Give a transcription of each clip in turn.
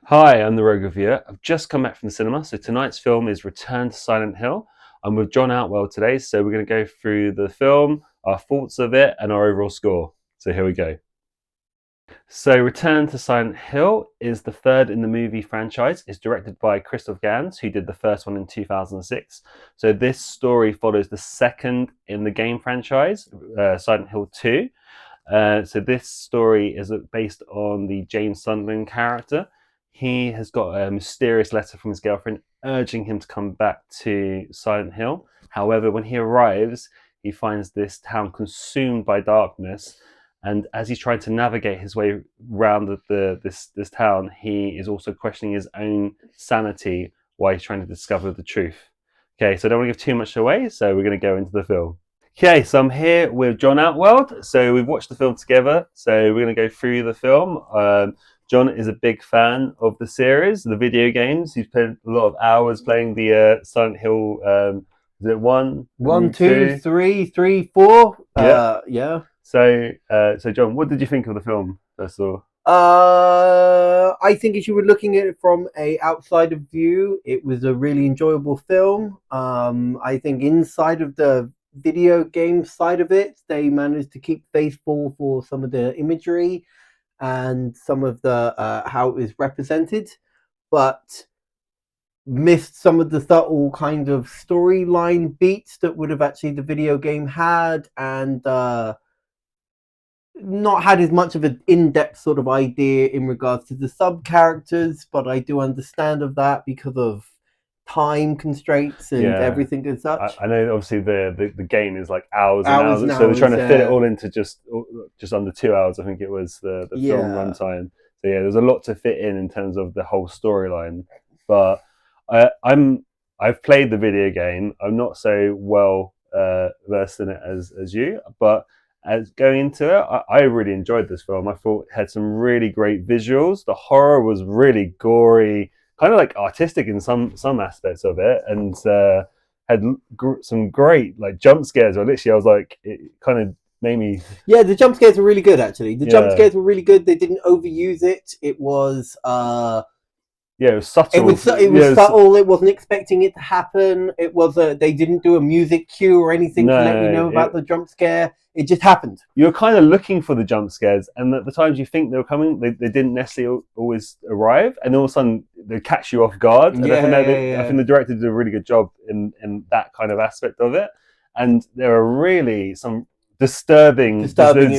Hi, I'm the Rogue Reviewer. I've just come back from the cinema, so tonight's film is Return to Silent Hill. I'm with Jon Outworld today, so we're going to go through the film, our thoughts of it, and our overall score. So here we go. So Return to Silent Hill is the third in the movie franchise. It's directed by Christophe Gans, who did the first one in 2006. So this story follows the second in the game franchise, Silent Hill 2. So this story is based on the James Sunderland character. He has got a mysterious letter from his girlfriend urging him to come back to Silent Hill. However, when he arrives, he finds this town consumed by darkness. And as he's trying to navigate his way around this town, he is also questioning his own sanity while he's trying to discover the truth. Okay, so I don't want to give too much away, so we're going to go into the film. Okay, so I'm here with Jon Outworld. So we've watched the film together. So we're going to go through the film. Jon is a big fan of the series, the video games. He's spent a lot of hours playing the Silent Hill. Is it one, two, three, four? Yeah. Yeah. So Jon, what did you think of the film first of all? I think if you were looking at it from a outsider view, it was a really enjoyable film. I think inside of the video game side of it, they managed to keep faithful for some of the imagery and some of the how it was represented, but missed some of the subtle kind of storyline beats that would have actually the video game had, and not had as much of an in-depth sort of idea in regards to the sub characters, but I do understand of that because of time constraints and everything as such. I know obviously the game is like hours and Hours hours, and so they're trying to fit it hours, all into just under 2 hours. I think it was the film Yeah. runtime. So yeah, there's a lot to fit in terms of the whole storyline. But I've played the video game. I'm not so well versed in it as you, but as going into it, I really enjoyed this film. I thought it had some really great visuals. The horror was really gory, kind of like artistic in some aspects of it, and had some great like jump scares. Or literally, I was like, it kind of made me. Yeah, the jump scares were really good. Actually, the jump Yeah. scares were really good. They didn't overuse it. It was Yeah, it was subtle. it was subtle. It wasn't expecting it to happen. It was they didn't do a music cue or anything to let you know about the jump scare. It just happened. You're kind of looking for the jump scares, and at the times you think they were coming, they didn't necessarily always arrive, and all of a sudden they catch you off guard. And I think the director did a really good job in that kind of aspect of it. And there are really some disturbing, but at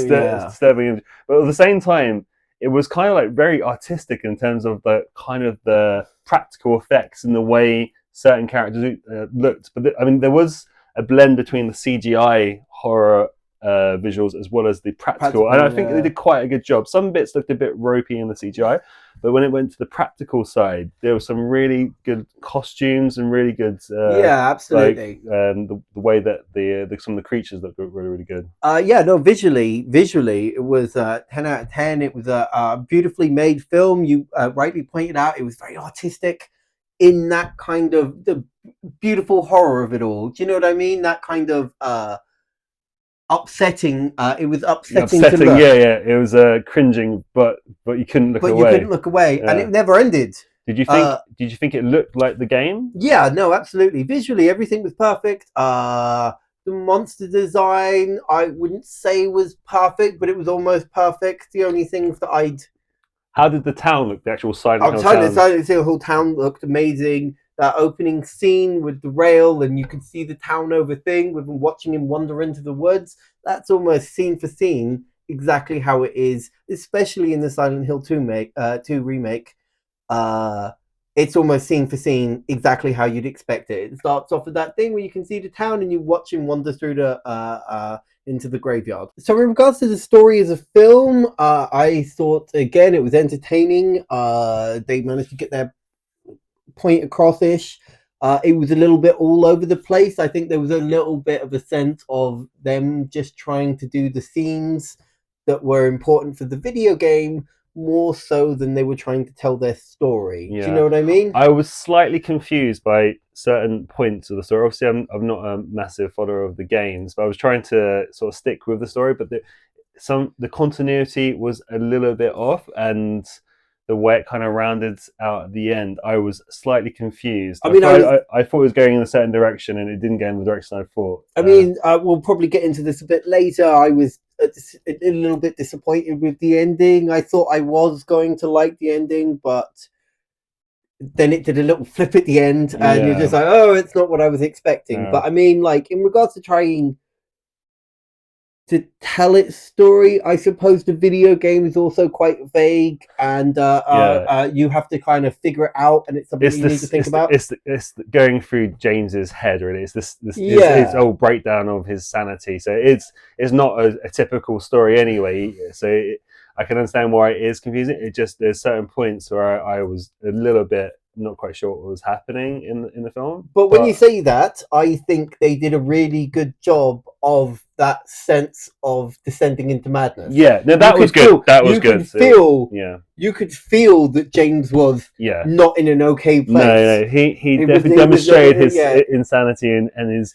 the same time, it was kind of like very artistic in terms of the kind of the practical effects and the way certain characters looked. But I mean, there was a blend between the CGI horror visuals as well as the practical. And I think they did quite a good job. Some bits looked a bit ropey in the CGI, but when it went to the practical side, there were some really good costumes and really good. Absolutely. Like, the way that some of the creatures looked really, really good. Visually, it was 10 out of 10. It was a beautifully made film. You rightly pointed out it was very artistic in that kind of the beautiful horror of it all. Do you know what I mean? That kind of upsetting. It was upsetting to look. Yeah. It was cringing, but you couldn't look away. You couldn't look away, and it never ended. Did you think it looked like the game? Yeah, no, absolutely. Visually, everything was perfect. The monster design, I wouldn't say was perfect, but it was almost perfect. The only things that How did the town look? The actual Silent Hill town? The whole town looked amazing. That opening scene with the rail, and you can see the town over thing with him watching him wander into the woods. That's almost scene for scene exactly how it is, especially in the Silent Hill 2 remake. It's almost scene for scene exactly how you'd expect it. It starts off with that thing where you can see the town and you watch him wander through the into the graveyard. So in regards to the story as a film, I thought again it was entertaining. They managed to get their point across-ish. It was a little bit all over the place. I think there was a little bit of a sense of them just trying to do the scenes that were important for the video game more so than they were trying to tell their story. Yeah. Do you know what I mean? I was slightly confused by certain points of the story. Obviously, I'm not a massive follower of the games, but I was trying to sort of stick with the story. But the continuity was a little bit off, and the way it kind of rounded out at the end, I was slightly confused. I mean, I thought it was going in a certain direction, and it didn't go in the direction I thought. I mean, we'll probably get into this a bit later. I was a little bit disappointed with the ending. I thought I was going to like the ending, but then it did a little flip at the end, and you're just like, oh, it's not what I was expecting. But I mean, like, in regards to trying to tell its story, I suppose the video game is also quite vague, and you have to kind of figure it out, and it's something you need to think about. It's going through James's head, really. It's his whole breakdown of his sanity. So it's not a typical story anyway. So I can understand why it is confusing. It just, there's certain points where I was a little bit not quite sure what was happening in the film. But when you say that, I think they did a really good job of that sense of descending into madness. Yeah, no, that was good. That was good. You could feel that James was not in an okay place. No, he definitely demonstrated his insanity and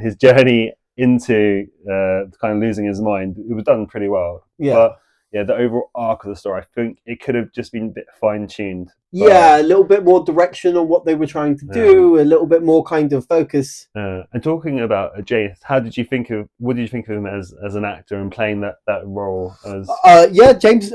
his journey into kind of losing his mind. It was done pretty well. Yeah. But yeah, the overall arc of the story, I think it could have just been a bit fine-tuned. Yeah, a little bit more direction on what they were trying to do, a little bit more kind of focus. And talking about James, what did you think of him as an actor and playing that role? James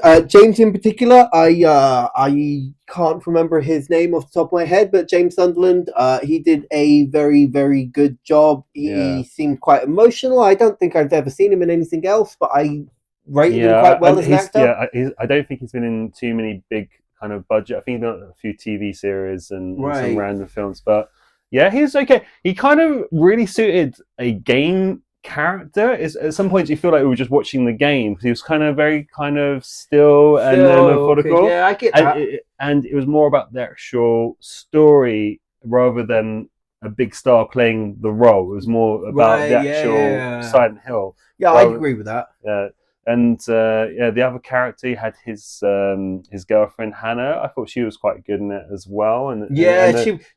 in particular, I can't remember his name off the top of my head, but James Sunderland, he did a very, very good job. He seemed quite emotional. I don't think I've ever seen him in anything else, but I rated him quite well as an actor. Yeah, I don't think he's been in too many big kind of budget. I think he's done a few TV series and some random films, but yeah, he's okay. He kind of really suited a game character. At some points you feel like we were just watching the game because he was kind of very kind of still and methodical. Okay. Yeah, I get that. And it was more about the actual story rather than a big star playing the role. It was more about the actual Silent Hill. Yeah, I agree with that. Yeah. And the other character had his girlfriend Hannah. I thought she was quite good in it as well.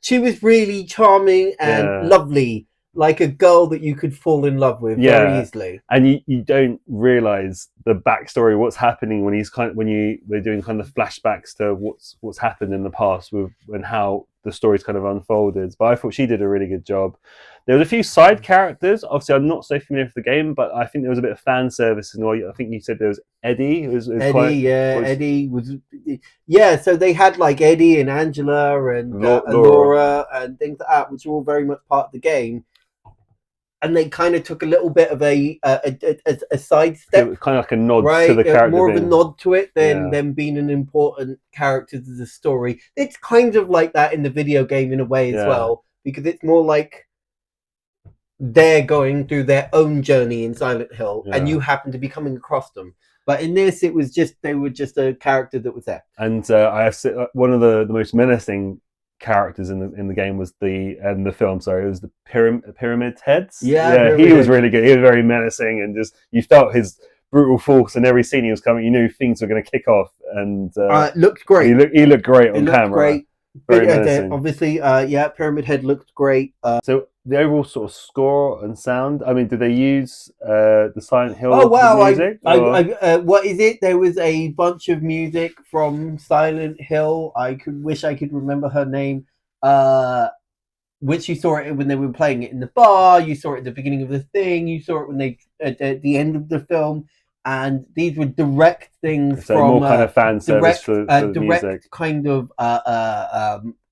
She was really charming and lovely, like a girl that you could fall in love with very easily. And you don't realize the backstory, what's happening when they're doing kind of flashbacks to what's happened in the past and how the story's kind of unfolded. But I thought she did a really good job. There was a few side characters. Obviously, I'm not so familiar with the game, but I think there was a bit of fan service. I think you said there was Eddie. Eddie was. Yeah, so they had like Eddie and Angela and Laura and things like that, which are all very much part of the game. And they kind of took a little bit of a sidestep. It was kind of like a nod to the character. More of a nod to it than them being an important character to the story. It's kind of like that in the video game in a way as well, because it's more like they're going through their own journey in Silent Hill, and you happen to be coming across them. But in this, they were just a character that was there. And I have one of the most menacing characters in the game was the film. Sorry, it was the pyramid heads. Yeah, he was really good. He was very menacing, and just you felt his brutal force in every scene he was coming. You knew things were going to kick off, and looked great. He looked great on camera. Great. Very menacing. Obviously, Pyramid Head looked great. So the overall sort of score and sound. I mean, did they use the Silent Hill music? What is it? There was a bunch of music from Silent Hill. I wish I could remember her name. Which you saw it when they were playing it in the bar. You saw it at the beginning of the thing. You saw it when they at the end of the film. And these were direct things from more kind of fan service for direct music. Kind of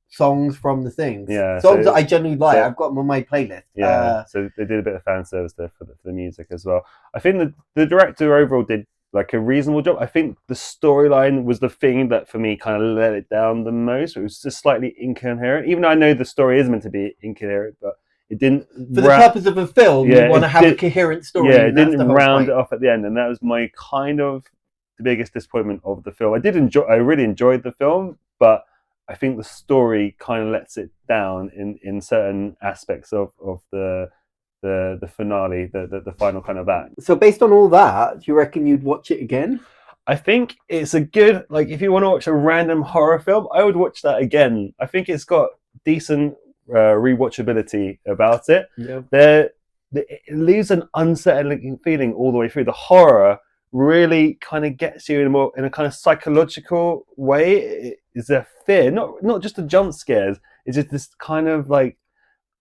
songs from the things. Yeah, songs that I generally like. I've got them on my playlist. Yeah, so they did a bit of fan service there for the music as well. I think the director overall did like a reasonable job. I think the storyline was the thing that for me kind of let it down the most. It was just slightly incoherent, even though I know the story is meant to be incoherent, but it didn't. For the purpose of a film, you want to have a coherent story. Yeah, it didn't round it off at the end, and that was my kind of the biggest disappointment of the film. I really enjoyed the film, but I think the story kind of lets it down in certain aspects of the finale, the final kind of act. So based on all that, do you reckon you'd watch it again? I think it's a good, like, if you want to watch a random horror film, I would watch that again. I think it's got decent rewatchability about it. Yeah. It leaves an unsettling feeling all the way through. The horror really kind of gets you in a kind of psychological way. Is there fear, not just the jump scares. It's just this kind of like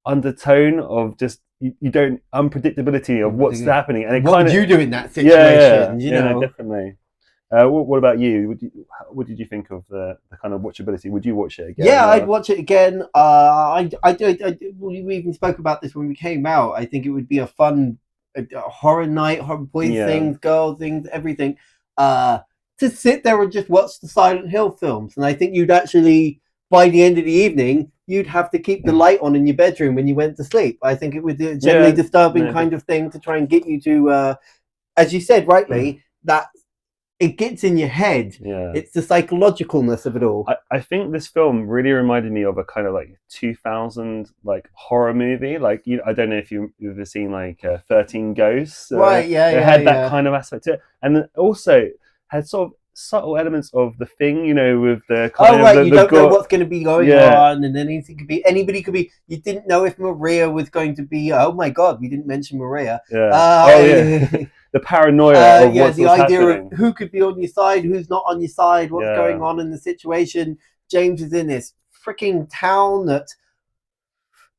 undertone of just you don't unpredictability of what's happening, and it What kind would of you do in that yeah, situation? You no, know. definitely. What about you? What did you think of the kind of watchability? Would you watch it again? Yeah, I'd Or? watch it again. We even spoke about this when we came out. I think it would be a fun a horror night, horror boys Yeah, things, girls things, everything. To sit there and just watch the Silent Hill films, and I think you'd actually, by the end of the evening, you'd have to keep the light on in your bedroom when you went to sleep. I think it would be a generally yeah, disturbing no, kind of thing to try and get you to, as you said rightly, that it gets in your head. yeah. It's the psychologicalness of it all. I think this film really reminded me of a kind of like 2000 like horror movie. Like I don't know if you've ever seen like 13 Ghosts. Right, It had that yeah. kind of aspect to it, and then also had sort of subtle elements of The Thing. You know, with the kind Oh of right, you don't know what's going to be going yeah, on, and then anybody could be. You didn't know if Maria was going to be. Oh my God, we didn't mention Maria. yeah. Oh yeah, the paranoia of Yeah, what's the idea happening. of who could be on your side, who's not on your side, what's Yeah. going on in the situation. James is in this freaking town that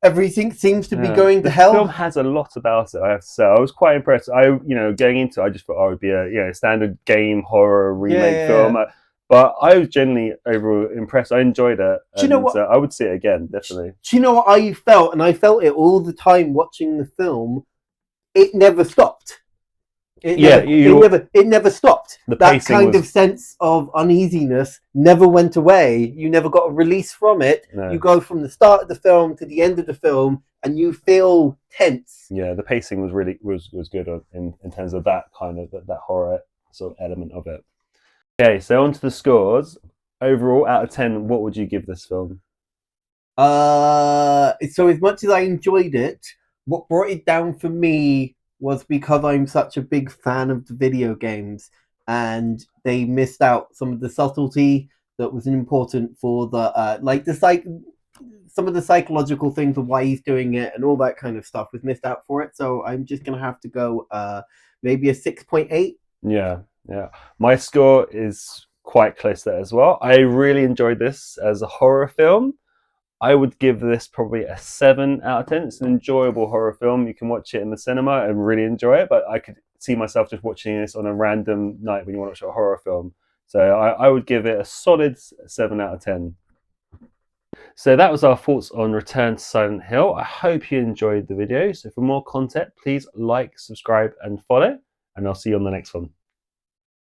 everything seems to be going to The hell. film has a lot about it, I have to say. I was quite impressed. Going into it, I just thought I would be a standard game horror remake film. But I was genuinely overall impressed. I enjoyed it. Do you know what? I would see it again, definitely. Do you know what I felt? And I felt it all the time watching the film. It never stopped. It never stopped. That kind of sense of uneasiness never went away. You never got a release from it. No. You go from the start of the film to the end of the film, and you feel tense. Yeah, the pacing was really was good in terms of that kind of that horror sort of element of it. Okay, so on to the scores. Overall, out of 10, what would you give this film? So as much as I enjoyed it, what brought it down for me was because I'm such a big fan of the video games, and they missed out some of the subtlety that was important for the some of the psychological things of why he's doing it and all that kind of stuff was missed out for it. So I'm just gonna have to go maybe a 6.8. Yeah. My score is quite close there as well. I really enjoyed this as a horror film. I would give this probably a 7 out of 10. It's an enjoyable horror film. You can watch it in the cinema and really enjoy it, but I could see myself just watching this on a random night when you want to watch a horror film. So I would give it a solid 7 out of 10. So that was our thoughts on Return to Silent Hill. I hope you enjoyed the video. So for more content, please like, subscribe, and follow, and I'll see you on the next one.